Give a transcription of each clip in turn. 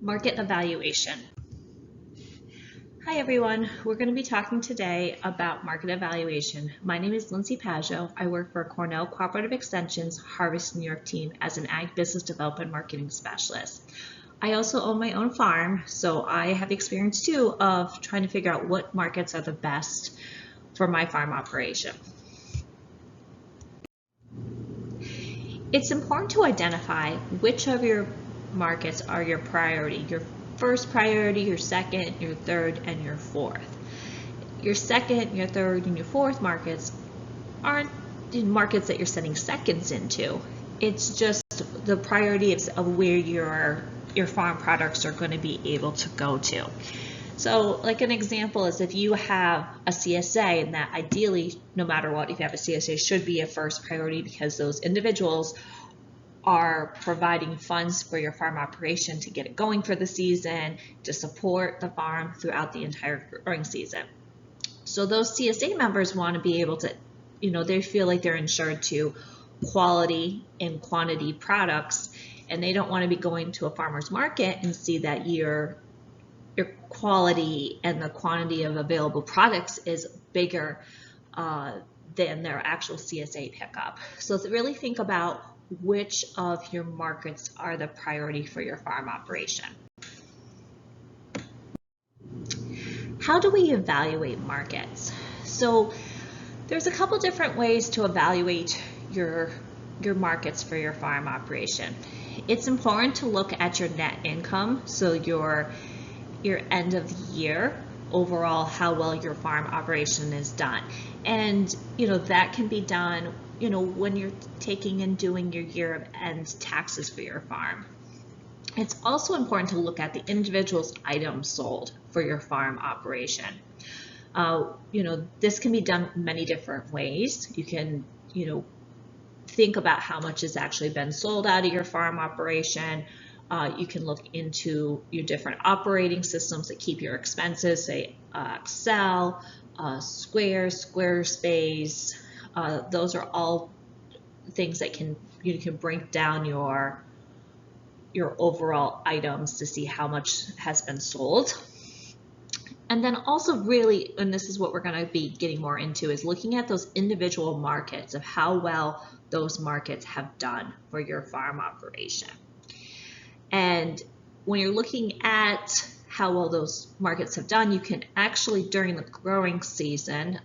Market evaluation. Hi everyone, we're going to be talking today about market evaluation. My name is Lindsay Paggio. I work for Cornell Cooperative Extension's Harvest New York team as an Ag Business Development Marketing Specialist. I also own my own farm, so I have experience too of trying to figure out what markets are the best for my farm operation. It's important to identify which of your markets are your priority, your first priority, your second, your third, and your fourth. Your second, your third, and your fourth markets aren't markets that you're setting seconds into. It's just the priority of where your farm products are going to be able to go to. So like an example is if you have a CSA, and that ideally, no matter what, if you have a CSA, should be a first priority because those individuals are providing funds for your farm operation to get it going for the season, to support the farm throughout the entire growing season. So those CSA members want to be able to, they feel like they're insured to quality and quantity products, and they don't want to be going to a farmer's market and see that your quality and the quantity of available products is bigger than their actual CSA pickup. So really think about which of your markets are the priority for your farm operation. How do we evaluate markets? So there's a couple different ways to evaluate your markets for your farm operation. It's important to look at your net income, so your end of the year overall, how well your farm operation is done. And that can be done when you're taking and doing your year of end taxes for your farm. It's also important to look at the individual's items sold for your farm operation. This can be done many different ways. You can think about how much has actually been sold out of your farm operation. You can look into your different operating systems that keep your expenses, say Excel, Squarespace. Those are all things that you can break down your overall items to see how much has been sold. And then also really, and this is what we're going to be getting more into, is looking at those individual markets of how well those markets have done for your farm operation. And when you're looking at how well those markets have done, you can actually, during the growing season,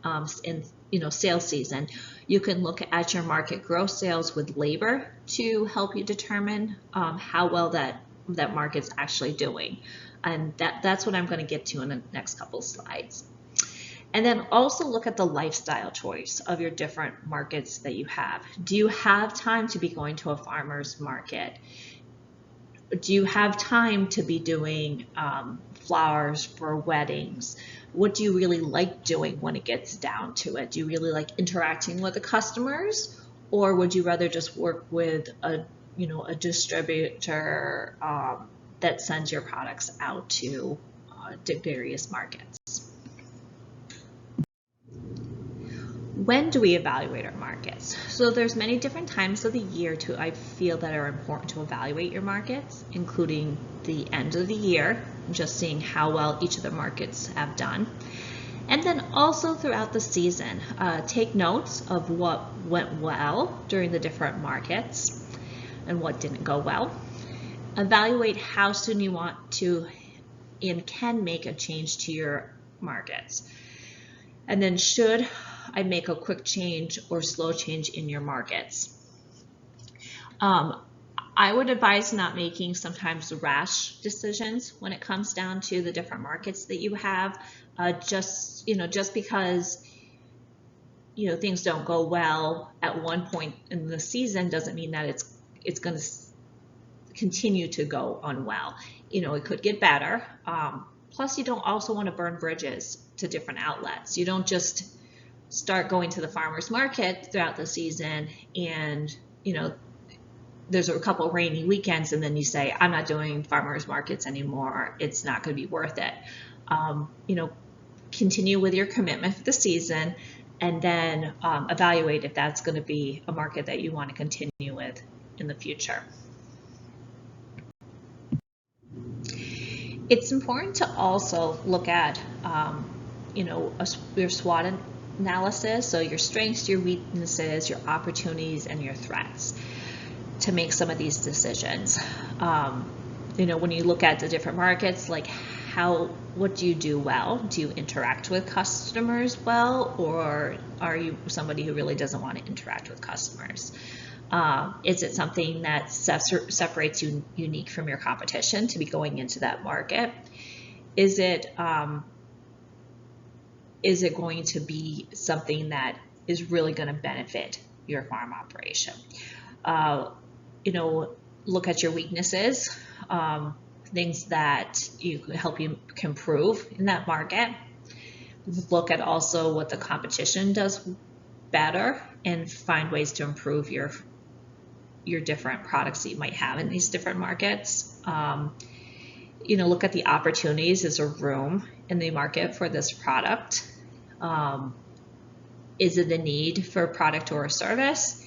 sales season, you can look at your market gross sales with labor to help you determine how well that market's actually doing. And that's what I'm going to get to in the next couple of slides. And then also look at the lifestyle choice of your different markets that you have. Do you have time to be going to a farmer's market? Do you have time to be doing flowers for weddings? What do you really like doing when it gets down to it? Do you really like interacting with the customers, or would you rather just work with a distributor that sends your products out to various markets? When do we evaluate our markets? So there's many different times of the year I feel that are important to evaluate your markets, including the end of the year, just seeing how well each of the markets have done. And then also throughout the season, take notes of what went well during the different markets and what didn't go well. Evaluate how soon you want to and can make a change to your markets. And then should I make a quick change or slow change in your markets? I would advise not making sometimes rash decisions when it comes down to the different markets that you have. Just because things don't go well at one point in the season doesn't mean that it's going to continue to go unwell. It could get better. Plus, you don't also want to burn bridges to different outlets. You don't just start going to the farmer's market throughout the season and there's a couple rainy weekends and then you say, I'm not doing farmer's markets anymore, it's not going to be worth it. Continue with your commitment for the season and then evaluate if that's going to be a market that you want to continue with in the future. It's important to also look at, your SWOT analysis, so your strengths, your weaknesses, your opportunities, and your threats to make some of these decisions. When you look at the different markets, like what do you do well? Do you interact with customers well, or are you somebody who really doesn't want to interact with customers? Is it something that separates you unique from your competition to be going into that market? Is it going to be something that is really going to benefit your farm operation? Look at your weaknesses, things that help you improve in that market. Look at also what the competition does better and find ways to improve your different products that you might have in these different markets. Look at the opportunities. Is there room in the market for this product? Is it a need for a product or a service?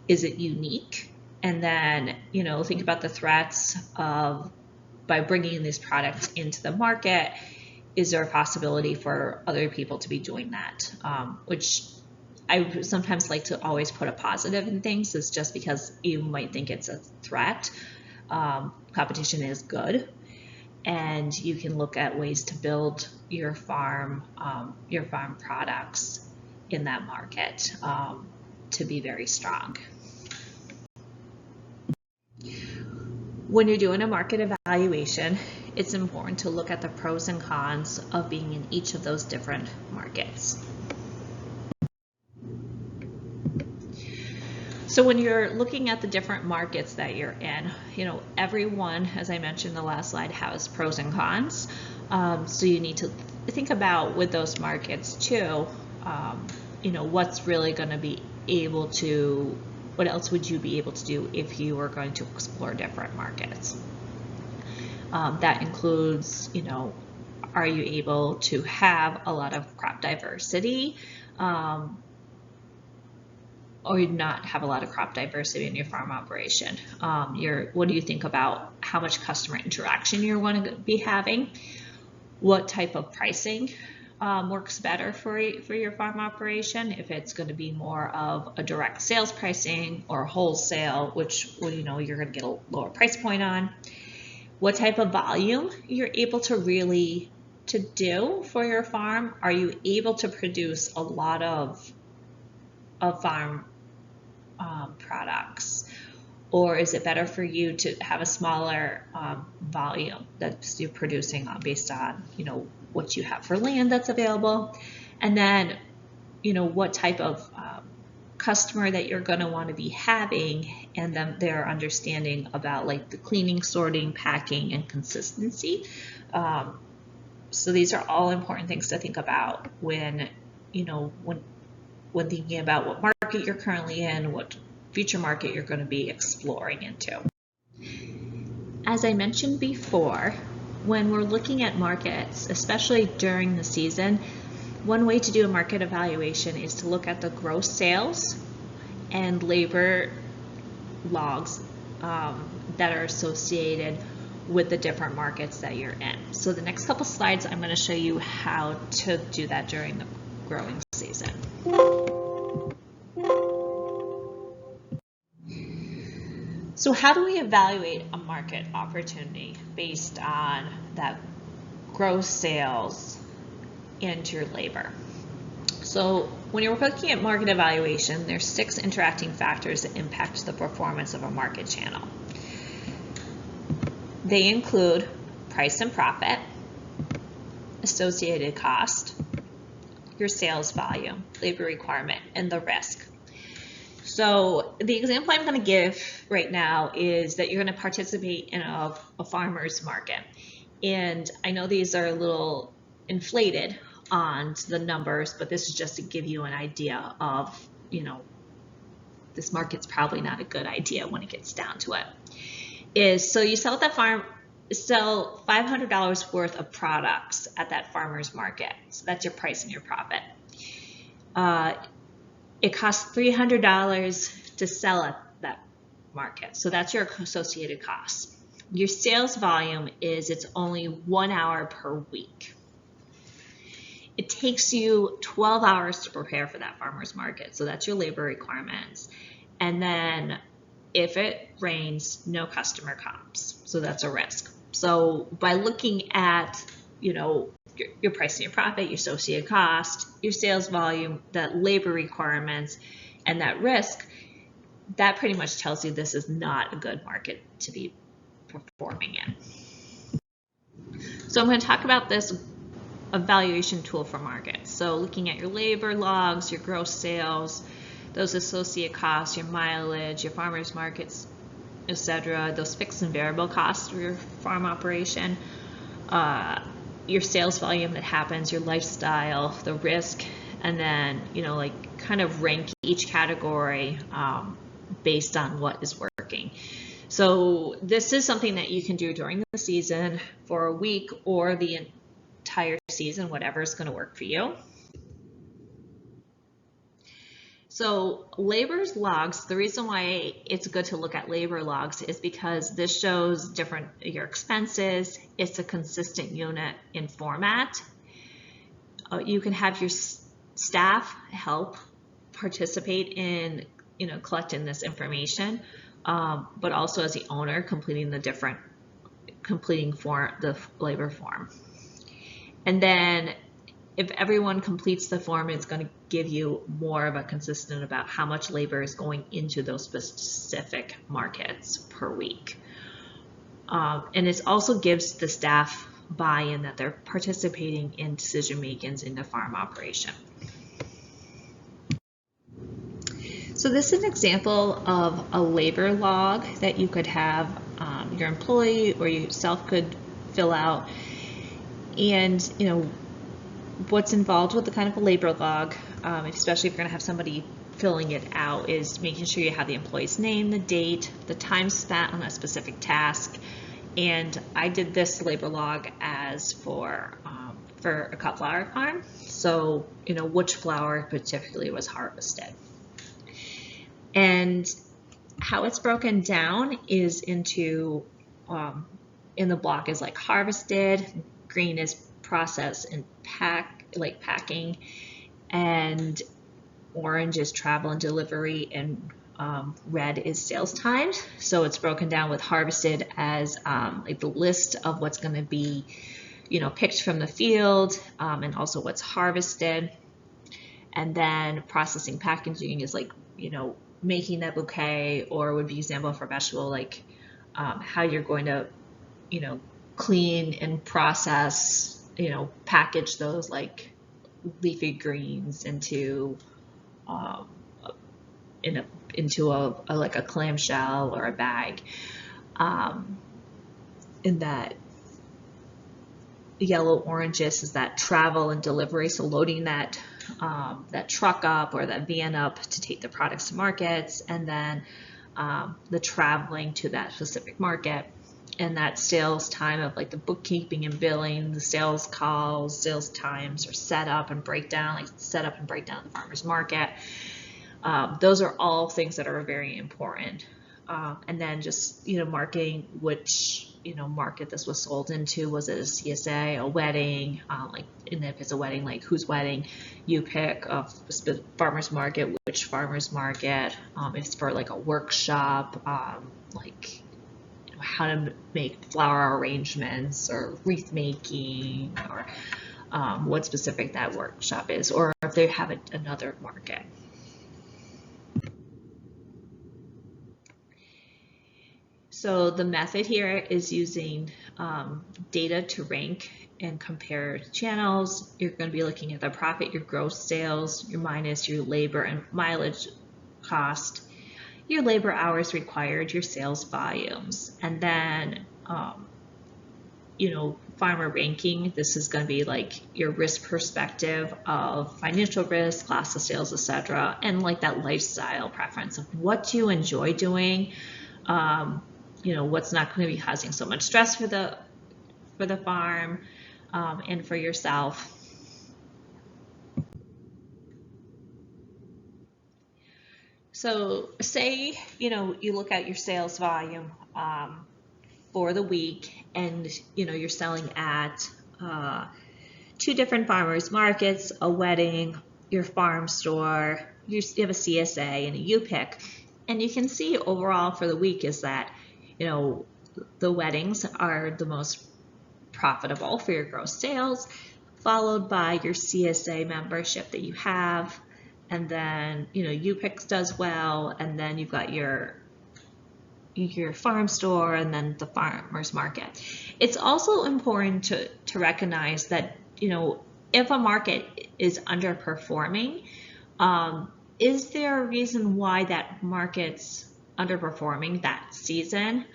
Is it unique? And then, think about the threats of, by bringing this product into the market, is there a possibility for other people to be doing that? Which I sometimes like to always put a positive in things, is just because you might think it's a threat. Competition is good, and you can look at ways to build your farm products in that market to be very strong. When you're doing a market evaluation, it's important to look at the pros and cons of being in each of those different markets. So when you're looking at the different markets that you're in, everyone, as I mentioned in the last slide, has pros and cons. So you need to think about with those markets too, what's really going to be able to, what else would you be able to do if you were going to explore different markets? That includes, are you able to have a lot of crop diversity? Or not have a lot of crop diversity in your farm operation? What do you think about how much customer interaction you're going to be having? What type of pricing works better for your farm operation? If it's going to be more of a direct sales pricing or wholesale, which you're going to get a lower price point on. What type of volume you're able to really do for your farm? Are you able to produce a lot of farm products, or is it better for you to have a smaller volume that you're producing based on what you have for land that's available? And then what type of customer that you're going to want to be having, and then their understanding about like the cleaning, sorting, packing, and consistency. So these are all important things to think about when thinking about what market you're currently in, what future market you're going to be exploring into. As I mentioned before, when we're looking at markets, especially during the season, one way to do a market evaluation is to look at the gross sales and labor logs that are associated with the different markets that you're in. So the next couple slides, I'm going to show you how to do that during the growing season. So how do we evaluate a market opportunity based on that gross sales and your labor? So when you're looking at market evaluation, there's 6 interacting factors that impact the performance of a market channel. They include price and profit, associated cost, your sales volume, labor requirement, and the risk. So the example I'm going to give right now is that you're going to participate in a farmer's market. And I know these are a little inflated on the numbers, but this is just to give you an idea of, this market's probably not a good idea when it gets down to it. So you sell at that farm, sell $500 worth of products at that farmer's market. So that's your price and your profit. It costs $300 to sell at that market. So that's your associated costs. Your sales volume is it's only 1 hour per week. It takes you 12 hours to prepare for that farmer's market. So that's your labor requirements. And then if it rains, no customer comes. So that's a risk. So by looking at, your price and your profit, your associated cost, your sales volume, that labor requirements, and that risk, that pretty much tells you this is not a good market to be performing in. So I'm going to talk about this evaluation tool for markets. So looking at your labor logs, your gross sales, those associate costs, your mileage, your farmers markets, etc., those fixed and variable costs for your farm operation, your sales volume that happens, your lifestyle, the risk, and then, kind of rank each category based on what is working. So this is something that you can do during the season for a week or the entire season, whatever is going to work for you. So labor's logs, the reason why it's good to look at labor logs is because this shows your expenses. It's a consistent unit in format. You can have your staff help participate in collecting this information, but also as the owner completing the labor form. And then if everyone completes the form, it's going to give you more of a consistent about how much labor is going into those specific markets per week. And it also gives the staff buy-in that they're participating in decision making in the farm operation. So this is an example of a labor log that you could have your employee or yourself could fill out. And what's involved with the kind of a labor log, especially if you're going to have somebody filling it out, is making sure you have the employee's name, the date, the time spent on a specific task. And I did this labor log as for a cut flower farm. So, which flower particularly was harvested. And how it's broken down is into, in the block is like harvested, green is process and packing, and orange is travel and delivery, and red is sales times. So it's broken down with harvested as the list of what's going to be picked from the field, and also what's harvested. And then processing packaging is making that bouquet, or would be example for vegetable, how you're going to clean and process, package those leafy greens into a clamshell or a bag. In that yellow oranges is that travel and delivery, so loading that truck up or that van up to take the products to markets, and then the traveling to that specific market. And that sales time of the bookkeeping and billing, the sales calls, sales times, or setup and breakdown, setup and breakdown of the farmer's market. Those are all things that are very important. And then just, marketing which, market this was sold into. Was it a CSA, a wedding? And if it's a wedding, whose wedding? You pick a farmer's market, which farmer's market. If it's for a workshop, how to make flower arrangements or wreath making, or what specific that workshop is, or if they have another market. So the method here is using data to rank and compare channels. You're going to be looking at the profit, your gross sales, your minus your labor and mileage cost, your labor hours required, your sales volumes, and then farmer ranking. This is going to be your risk perspective of financial risk, class of sales, etc., and that lifestyle preference of what you enjoy doing. What's not going to be causing so much stress for the farm, and for yourself. So say, you look at your sales volume, for the week, and you're selling at 2 different farmers markets, a wedding, your farm store, you have a CSA and a U-Pick, and you can see overall for the week is that the weddings are the most profitable for your gross sales, followed by your CSA membership that you have, and then U-Pick does well, and then you've got your farm store, and then the farmers market. It's also important to recognize that if a market is underperforming, is there a reason why that market's underperforming that season,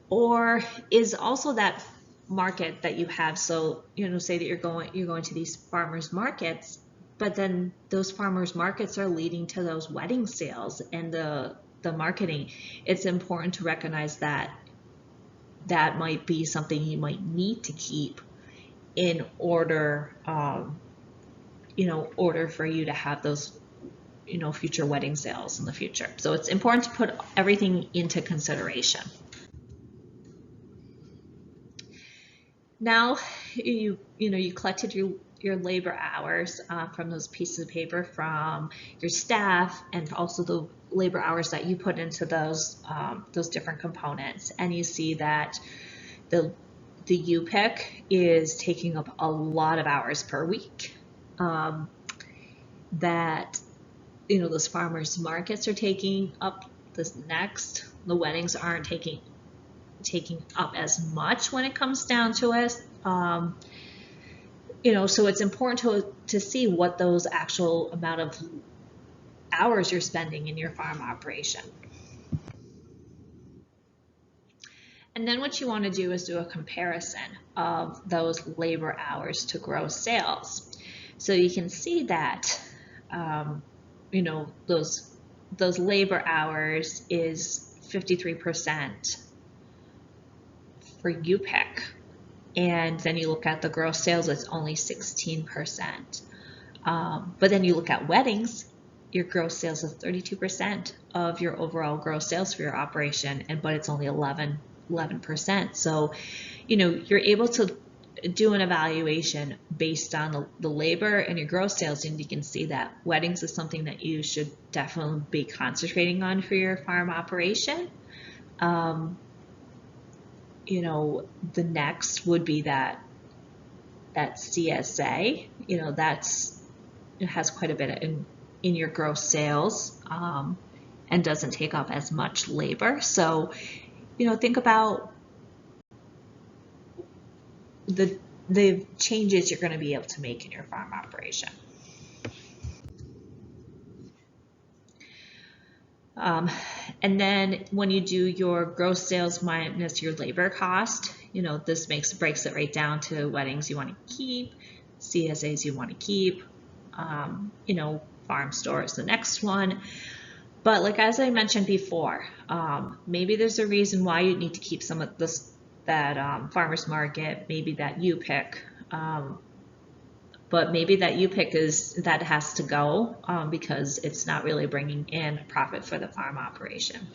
or is also that market that you have, so say that you're going to these farmers markets, but then those farmers markets are leading to those wedding sales and the marketing. It's important to recognize that that might be something you might need to keep in order order for you to have those future wedding sales in the future. So it's important to put everything into consideration. Now you collected your labor hours from those pieces of paper from your staff, and also the labor hours that you put into those different components, and you see that the U-Pick is taking up a lot of hours per week. That those farmers markets are taking up this next. The weddings aren't taking up as much when it comes down to it. So it's important to see what those actual amount of hours you're spending in your farm operation. And then what you want to do is do a comparison of those labor hours to gross sales. So you can see that those labor hours is 53% for U-Pick, and then you look at the gross sales, it's only 16%. But then you look at weddings, your gross sales is 32% of your overall gross sales for your operation, but it's only 11%. So you're able to do an evaluation based on the labor and your gross sales, and you can see that weddings is something that you should definitely be concentrating on for your farm operation. The next would be that CSA, it has quite a bit in your gross sales, and doesn't take up as much labor. So, think about the changes you're going to be able to make in your farm operation. And then when you do your gross sales minus your labor cost, this breaks it right down to weddings you want to keep, CSAs you want to keep, farm store is the next one. But as I mentioned before, maybe there's a reason why you need to keep some of that farmer's market, maybe that U-Pick, but maybe that U-Pick that has to go because it's not really bringing in profit for the farm operation.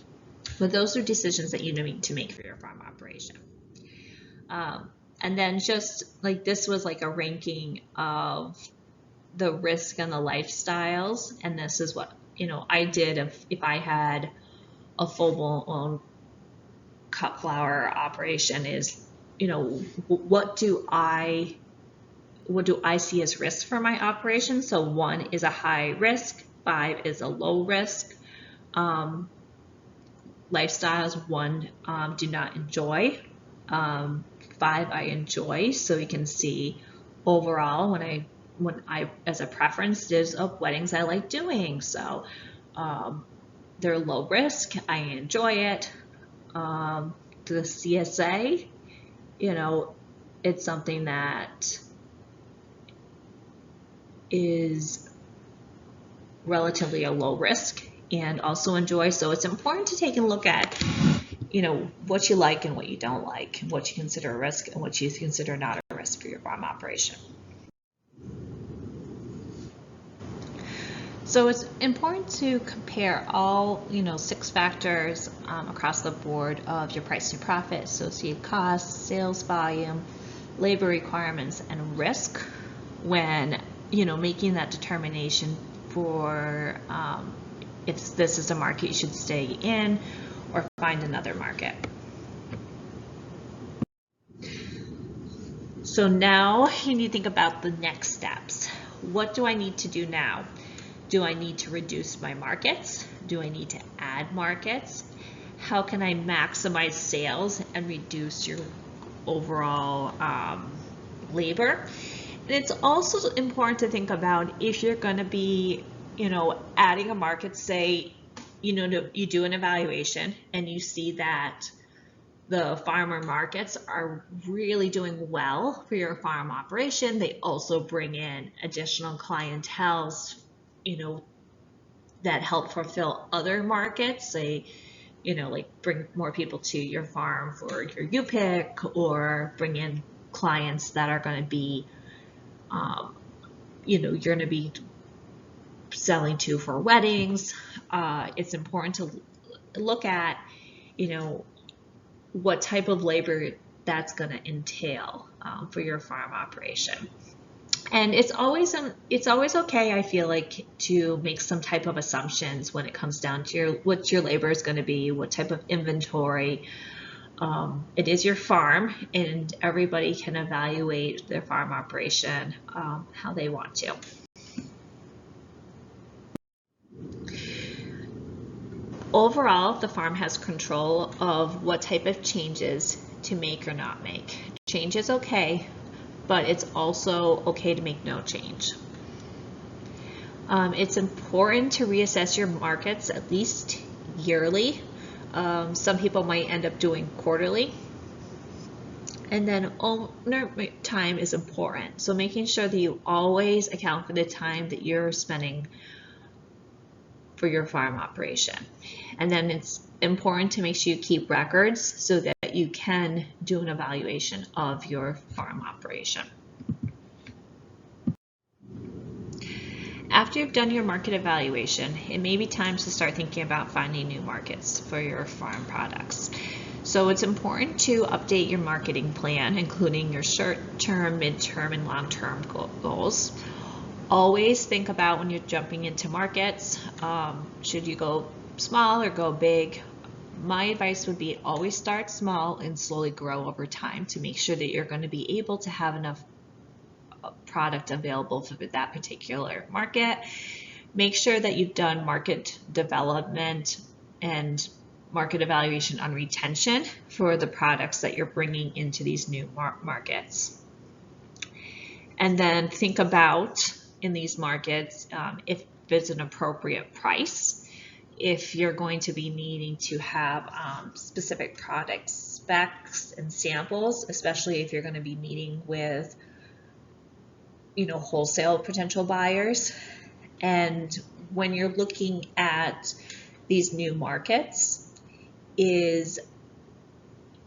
But those are decisions that you need to make for your farm operation. And then just this was a ranking of the risk and the lifestyles, and this is what I did if I had a full-blown cut flower operation. Is what do I see as risk for my operation? So 1 is a high risk, 5 is a low risk. Lifestyles, 1 do not enjoy, 5 I enjoy. So you can see overall when I as a preference, there's weddings I like doing. So they're low risk, I enjoy it. The CSA, it's something that is relatively a low risk and also enjoy. So it's important to take a look at, what you like and what you don't like, and what you consider a risk and what you consider not a risk for your farm operation. So it's important to compare all, 6 factors across the board of your price to profit, associated costs, sales volume, labor requirements, and risk when, making that determination for if this is a market you should stay in or find another market. So now you need to think about the next steps. What do I need to do now? Do I need to reduce my markets? Do I need to add markets? How can I maximize sales and reduce your overall labor? And it's also important to think about if you're going to be, adding a market, say, you do an evaluation and you see that the farmer markets are really doing well for your farm operation. They also bring in additional clienteles, that help fulfill other markets, say, like bring more people to your farm for your U-pick, or bring in clients that are going to be, you're going to be selling to for weddings. It's important to look at, what type of labor that's going to entail for your farm operation. And it's always okay, I feel like, to make some type of assumptions when it comes down to what your labor is going to be, what type of inventory. It is your farm, and everybody can evaluate their farm operation how they want to. Overall, the farm has control of what type of changes to make or not make. Change is okay, but it's also okay to make no change. It's important to reassess your markets at least yearly. Some people might end up doing quarterly. And then owner time is important. So making sure that you always account for the time that you're spending for your farm operation. And then it's important to make sure you keep records so that you can do an evaluation of your farm operation. After you've done your market evaluation, it may be time to start thinking about finding new markets for your farm products. So it's important to update your marketing plan, including your short-term, mid-term, and long-term goals. Always think about when you're jumping into markets, should you go small or go big? My advice would be always start small and slowly grow over time to make sure that you're going to be able to have enough product available for that particular market. Make sure that you've done market development and market evaluation on retention for the products that you're bringing into these new markets. And then think about, in these markets, if it's an appropriate price, if you're going to be needing to have specific product specs and samples, especially if you're going to be meeting with wholesale potential buyers. And when you're looking at these new markets,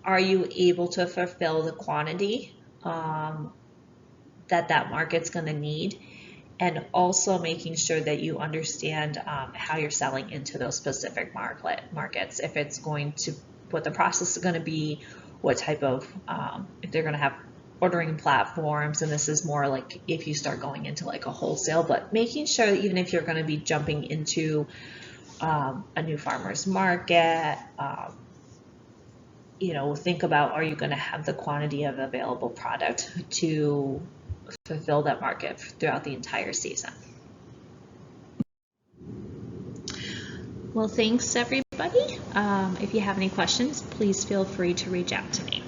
are you able to fulfill the quantity that market's going to need? And also making sure that you understand how you're selling into those specific markets. If it's going to, what the process is going to be, what type of, if they're going to have ordering platforms, and this is more like if you start going into like a wholesale, but making sure that even if you're going to be jumping into a new farmer's market, think about, are you going to have the quantity of available product to fulfill that market throughout the entire season. Well, thanks everybody. If you have any questions, please feel free to reach out to me.